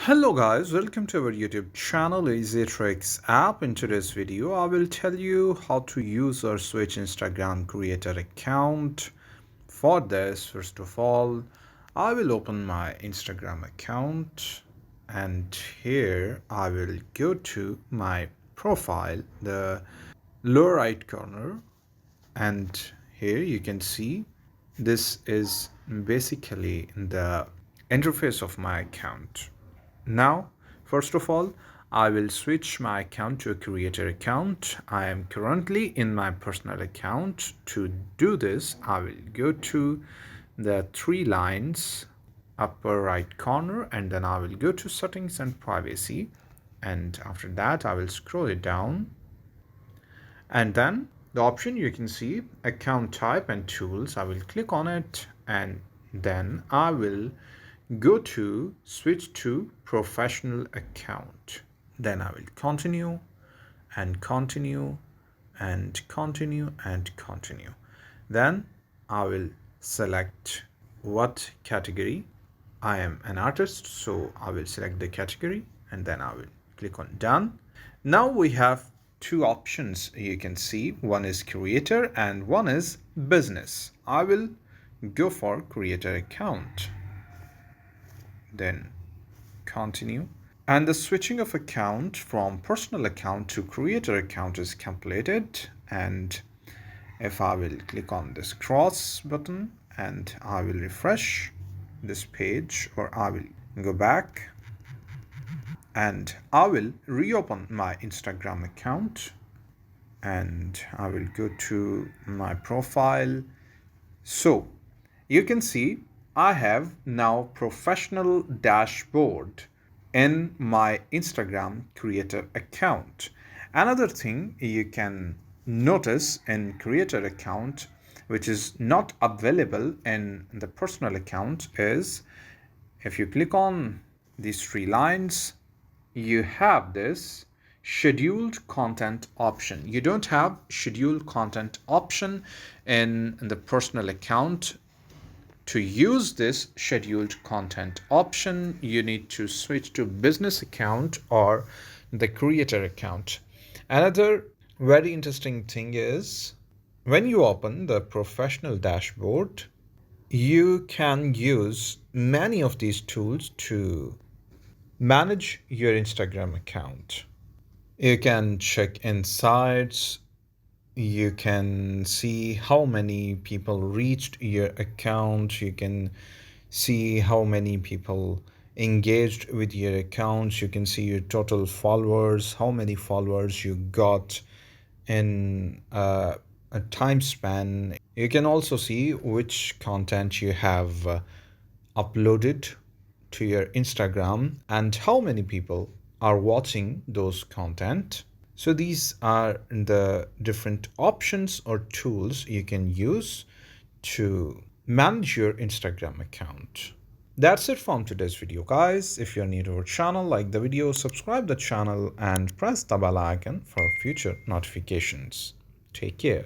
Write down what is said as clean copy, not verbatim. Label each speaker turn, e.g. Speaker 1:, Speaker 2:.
Speaker 1: Hello guys, welcome to our YouTube channel Easy Tricks app. In today's video, I will tell you how to use or switch Instagram creator account. For this, first of all, I will open my Instagram account and here I will go to my profile, the lower right corner, and here you can see this is basically the interface of my account. Now, first of all, I will switch my account to a creator account. I am currently in my personal account. To do this, I will go to the three lines upper right corner and then I will go to settings and privacy, and after that I will scroll it down, and then the option you can see account type and tools. I will click on it and then I will go to switch to professional account. Then I will continue and continue and continue and continue. Then I will select what category. I am an artist, so I will select the category and then I will click on done. Now we have two options you can see. One is creator and one is business. I will go for creator account, then continue, and the switching of account from personal account to creator account is completed. And if I will click on this cross button and I will refresh this page, or I will go back and I will reopen my Instagram account and I will go to my profile. So you can see I have now professional dashboard in my Instagram creator account. Another thing you can notice in creator account, which is not available in the personal account, is if you click on these three lines, you have this scheduled content option. You don't have scheduled content option in the personal account. To use this scheduled content option, you need to switch to business account or the creator account. Another very interesting thing is when you open the professional dashboard, you can use many of these tools to manage your Instagram account. You can check insights. You can see how many people reached your account. You can see how many people engaged with your accounts. You can see your total followers, how many followers you got in a time span. You can also see which content you have uploaded to your Instagram and how many people are watching those content. So these are the different options or tools you can use to manage your Instagram account. That's it from today's video, guys. If you're new to our channel, like the video, subscribe the channel and press the bell icon for future notifications. Take care.